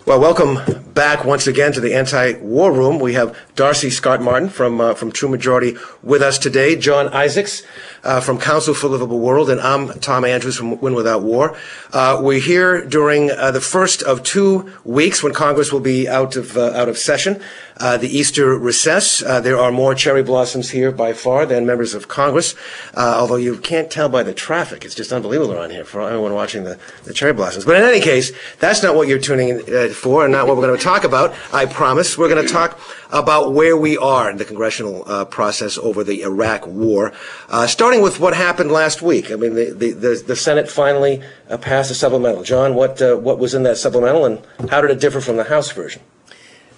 Well, welcome back once again to the Anti-War Room. We have Darcy Scott Martin from True Majority with us today, John Isaacs from Council for Livable World, and I'm Tom Andrews from Win Without War. We're here during the first of 2 weeks when Congress will be out of session, the Easter recess. There are more cherry blossoms here by far than members of Congress, although you can't tell by the traffic. It's just unbelievable around here for everyone watching the cherry blossoms. But in any case, that's not what you're tuning in for and not what we're going to talk about, I promise. We're going to talk about where we are in the congressional process over the Iraq war, starting with what happened last week. I mean, the Senate finally passed a supplemental. John, what was in that supplemental, and how did it differ from the House version?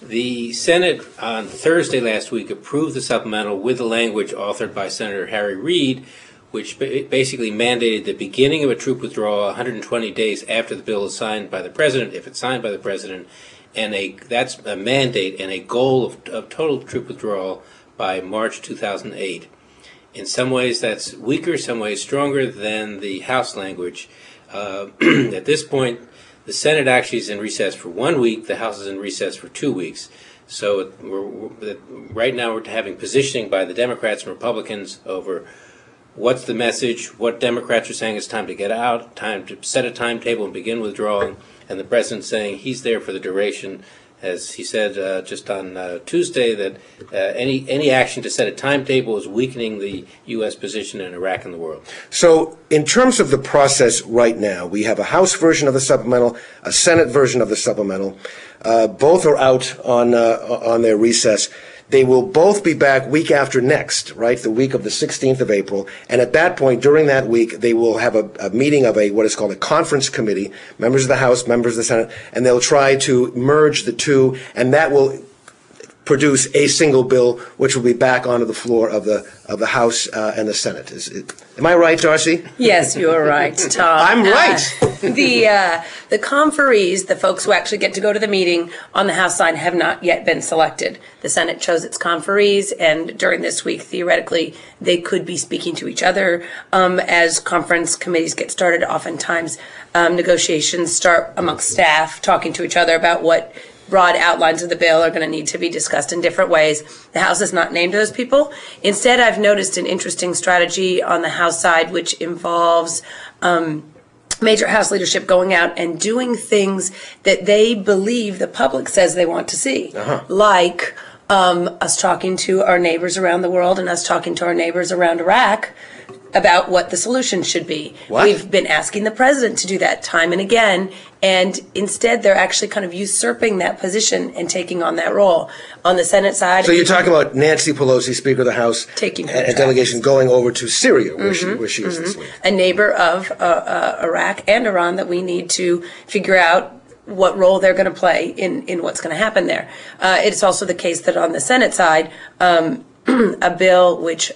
The Senate on Thursday last week approved the supplemental with the language authored by Senator Harry Reid, which basically mandated the beginning of a troop withdrawal 120 days after the bill is signed by the President, if it's signed by the President, and that's a mandate and a goal of total troop withdrawal by March 2008. In some ways that's weaker, some ways stronger than the House language. At this point, the Senate actually is in recess for 1 week, the House is in recess for 2 weeks. So right now we're having positioning by the Democrats and Republicans over what's the message, what Democrats are saying it's time to get out, time to set a timetable and begin withdrawing, and the President saying he's there for the duration. As he said just on Tuesday, that any action to set a timetable is weakening the U.S. position in Iraq and the world. So in terms of the process right now, we have a House version of the supplemental, a Senate version of the supplemental. Both are out on their recess. They will both be back week after next, right, the week of the 16th of April. And at that point, during that week, they will have a meeting of what is called a conference committee, members of the House, members of the Senate, and they'll try to merge the two, and that will produce a single bill, which will be back onto the floor of the House and the Senate. Am I right, Darcy? Yes, you are right, Tom. I'm right. The conferees, the folks who actually get to go to the meeting on the House side, have not yet been selected. The Senate chose its conferees, and during this week, theoretically, they could be speaking to each other. As conference committees get started, oftentimes negotiations start amongst staff, talking to each other about what broad outlines of the bill are going to need to be discussed in different ways. The House has not named those people. Instead, I've noticed an interesting strategy on the House side, which involves major House leadership going out and doing things that they believe the public says they want to see, like us talking to our neighbors around the world and us talking to our neighbors around Iraq about what the solution should be. What? We've been asking the President to do that time and again, and instead they're actually kind of usurping that position and taking on that role. On the Senate side... So you're talking about Nancy Pelosi, Speaker of the House, taking a delegation going over to Syria, where she is this week. A neighbor of Iraq and Iran that we need to figure out what role they're going to play in what's going to happen there. It's also the case that on the Senate side, a bill which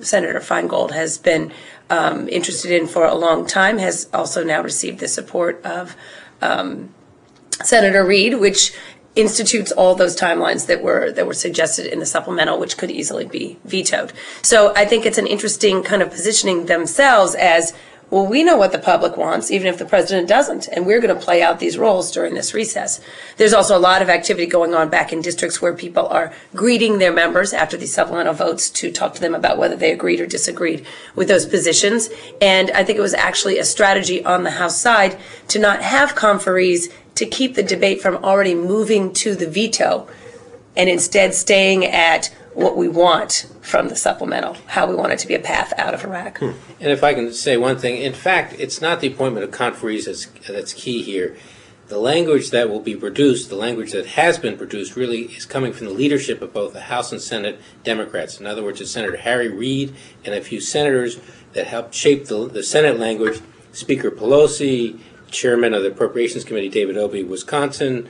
Senator Feingold has been interested in for a long time has also now received the support of Senator Reid, which institutes all those timelines that were suggested in the supplemental, which could easily be vetoed. So I think it's an interesting kind of positioning themselves as, well, we know what the public wants, even if the President doesn't, and we're going to play out these roles during this recess. There's also a lot of activity going on back in districts where people are greeting their members after these supplemental votes to talk to them about whether they agreed or disagreed with those positions. And I think it was actually a strategy on the House side to not have conferees to keep the debate from already moving to the veto and instead staying at what we want from the supplemental, how we want it to be a path out of Iraq. And if I can say one thing, in fact, it's not the appointment of conferees that's key here. The language that will be produced, the language that has been produced, really is coming from the leadership of both the House and Senate Democrats. In other words, it's Senator Harry Reid and a few senators that helped shape the Senate language. Speaker Pelosi, Chairman of the Appropriations Committee, David Obey, Wisconsin,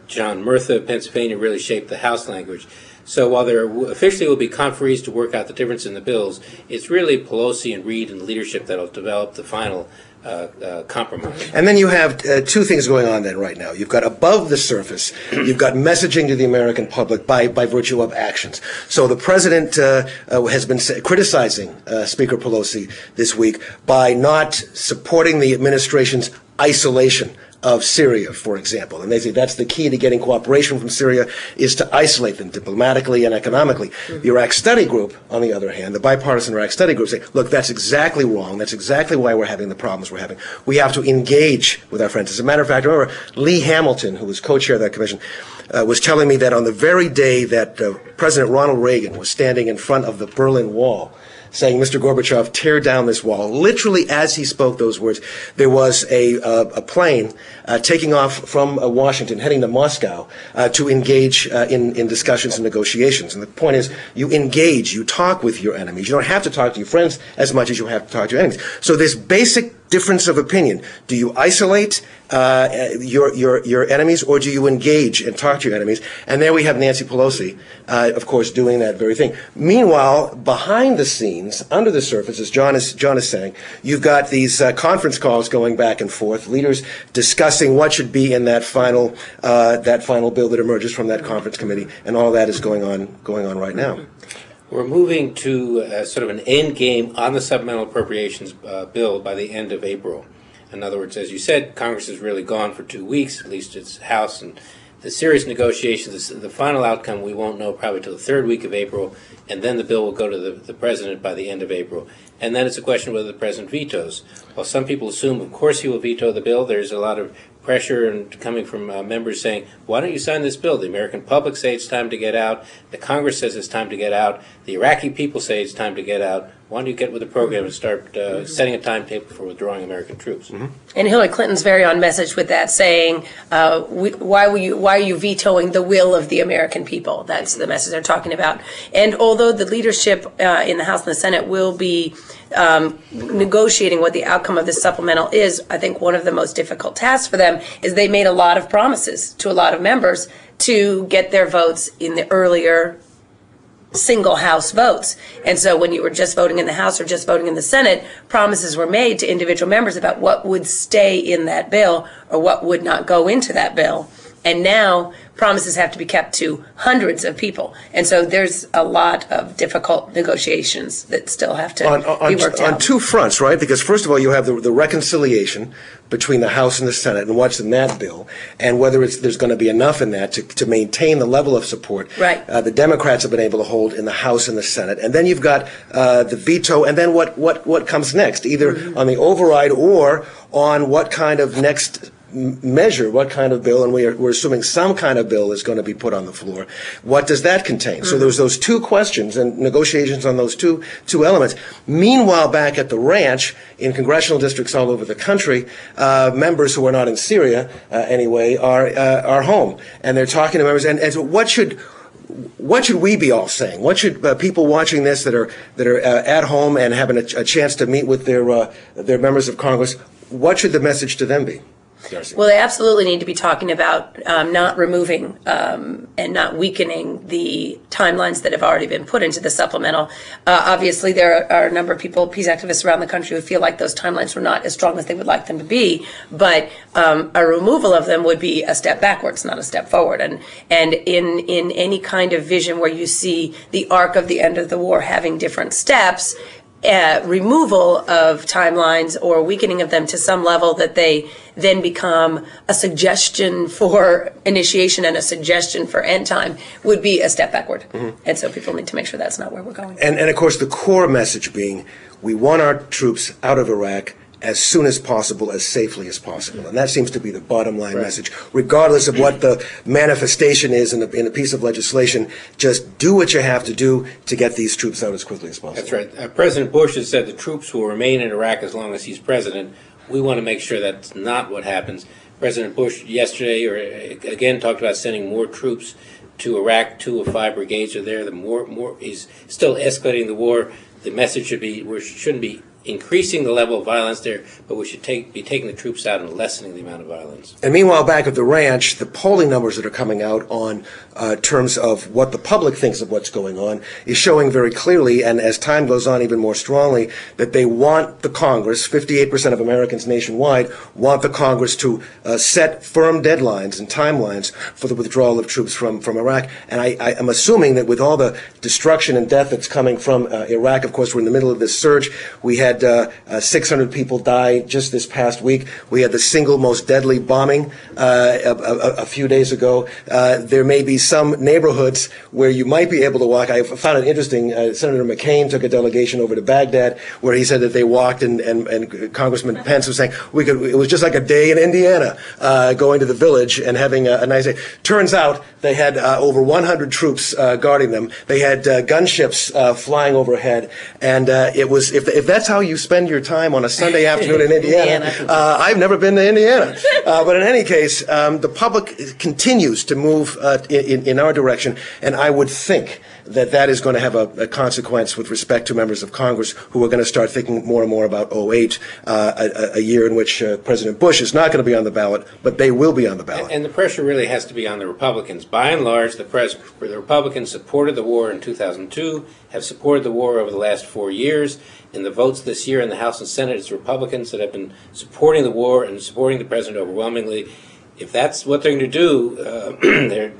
John Murtha of Pennsylvania, really shaped the House language. So while there officially will be conferees to work out the difference in the bills, it's really Pelosi and Reid and the leadership that will develop the final compromise. And then you have two things going on then right now. You've got above the surface, you've got messaging to the American public by virtue of actions. So the President has been criticizing Speaker Pelosi this week by not supporting the administration's isolation of Syria, for example. And they say that's the key to getting cooperation from Syria is to isolate them diplomatically and economically. The Iraq Study Group, on the other hand, the bipartisan Iraq Study Group, say, look, that's exactly wrong. That's exactly why we're having the problems we're having. We have to engage with our friends. As a matter of fact, I remember Lee Hamilton, who was co-chair of that commission, was telling me that on the very day that President Ronald Reagan was standing in front of the Berlin Wall, saying, Mr. Gorbachev, tear down this wall. Literally, as he spoke those words, there was a plane taking off from Washington, heading to Moscow, to engage in discussions and negotiations. And the point is, you engage, you talk with your enemies. You don't have to talk to your friends as much as you have to talk to your enemies. So this basic difference of opinion. Do you isolate your enemies, or do you engage and talk to your enemies? And there we have Nancy Pelosi, of course, doing that very thing. Meanwhile, behind the scenes, under the surface, as John is saying, you've got these conference calls going back and forth, leaders discussing what should be in that final bill that emerges from that conference committee, and all that is going on right now. We're moving to sort of an end game on the supplemental appropriations bill by the end of April. In other words, as you said, Congress is really gone for 2 weeks, at least its House, and the serious negotiations, the final outcome we won't know probably till the third week of April, and then the bill will go to the president by the end of April. And then it's a question whether the president vetoes. While some people assume, of course, he will veto the bill, there's a lot of pressure and coming from members saying, why don't you sign this bill? The American public say it's time to get out. The Congress says it's time to get out. The Iraqi people say it's time to get out. Why don't you get with the program and start setting a timetable for withdrawing American troops? And Hillary Clinton's very on message with that, saying, why are you vetoing the will of the American people? That's the message they're talking about. And although the leadership in the House and the Senate will be negotiating what the outcome of this supplemental is, I think one of the most difficult tasks for them is they made a lot of promises to a lot of members to get their votes in the earlier single House votes. And so when you were just voting in the House or just voting in the Senate, promises were made to individual members about what would stay in that bill or what would not go into that bill. And now promises have to be kept to hundreds of people. And so there's a lot of difficult negotiations that still have to be worked out. On two fronts, right? Because first of all, you have the reconciliation between the House and the Senate and what's in that bill, and whether there's going to be enough in that to maintain the level of support the Democrats have been able to hold in the House and the Senate. And then you've got the veto, and then what comes next, either on the override or on what kind of next measure, what kind of bill, and we're assuming some kind of bill is going to be put on the floor. What does that contain? So there's those two questions and negotiations on those two elements. Meanwhile, back at the ranch, in congressional districts all over the country, members who are not in Syria anyway are home, and they're talking to members. And so what should we be all saying? What should people watching this that are at home and having a chance to meet with their members of Congress? What should the message to them be? Darcy. Well, they absolutely need to be talking about not removing and not weakening the timelines that have already been put into the supplemental. Obviously, there are a number of people, peace activists around the country, who feel like those timelines were not as strong as they would like them to be. But a removal of them would be a step backwards, not a step forward. And in any kind of vision where you see the arc of the end of the war having different steps, removal of timelines or weakening of them to some level that they then become a suggestion for initiation and a suggestion for end time would be a step backward. And so people need to make sure that's not where we're going. And of course, the core message being, we want our troops out of Iraq as soon as possible, as safely as possible. And that seems to be the bottom line message. Regardless of what the manifestation is in a piece of legislation, just do what you have to do to get these troops out as quickly as possible. That's right. President Bush has said the troops will remain in Iraq as long as he's president. We want to make sure that's not what happens. President Bush yesterday, or again, talked about sending more troops to Iraq. 2 of 5 brigades are there. The more he's still escalating the war. The message should be, we shouldn't be increasing the level of violence there, but we should be taking the troops out and lessening the amount of violence. And meanwhile, back at the ranch, the polling numbers that are coming out on terms of what the public thinks of what's going on is showing very clearly, and as time goes on even more strongly, that they want the Congress, 58% of Americans nationwide, want the Congress to set firm deadlines and timelines for the withdrawal of troops from Iraq. And I am assuming that with all the destruction and death that's coming from Iraq, of course, we're in the middle of this surge. We had had 600 people die just this past week. We had the single most deadly bombing a few days ago. There may be some neighborhoods where you might be able to walk. I found it interesting. Senator McCain took a delegation over to Baghdad where he said that they walked, and Congressman Pence was saying it was just like a day in Indiana, going to the village and having a nice day. Turns out they had over 100 troops guarding them. They had gunships flying overhead, and it was if that's how you spend your time on a Sunday afternoon in Indiana. I've never been to Indiana, but in any case, the public continues to move in our direction, and I would think that is going to have a consequence with respect to members of Congress who are going to start thinking more and more about 08, a year in which President Bush is not going to be on the ballot, but they will be on the ballot. And the pressure really has to be on the Republicans. By and large, the Republicans supported the war in 2002, have supported the war over the last 4 years. In the votes this year in the House and Senate, it's Republicans that have been supporting the war and supporting the president overwhelmingly. If that's what they're going to do,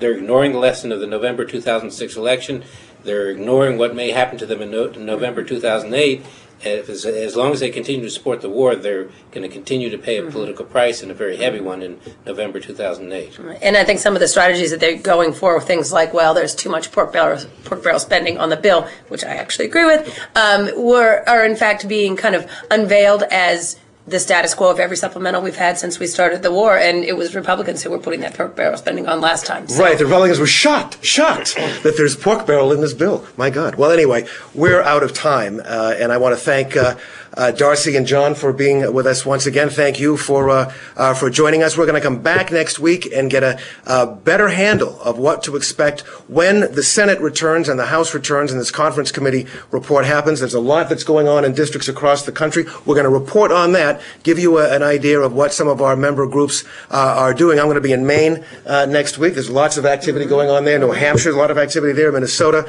they're ignoring the lesson of the November 2006 election. They're ignoring what may happen to them in November 2008. As long as they continue to support the war, they're going to continue to pay a political price, and a very heavy one, in November 2008. And I think some of the strategies that they're going for, things like, well, there's too much pork barrel spending on the bill, which I actually agree with, are in fact being kind of unveiled as the status quo of every supplemental we've had since we started the war, and it was Republicans who were putting that pork barrel spending on last time. So. Right, the Republicans were shocked that there's pork barrel in this bill. My God. Well, anyway, we're out of time, and I want to thank Darcy and John for being with us once again. Thank you for joining us. We're going to come back next week and get a better handle of what to expect when the Senate returns and the House returns and this conference committee report happens. There's a lot that's going on in districts across the country. We're going to report on that, give you an idea of what some of our member groups are doing. I'm going to be in Maine next week. There's lots of activity going on there. New Hampshire, a lot of activity there. Minnesota.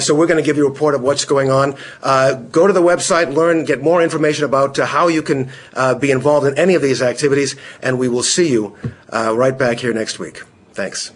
So we're going to give you a report of what's going on. Go to the website, learn, get more information about how you can be involved in any of these activities, and we will see you right back here next week. Thanks.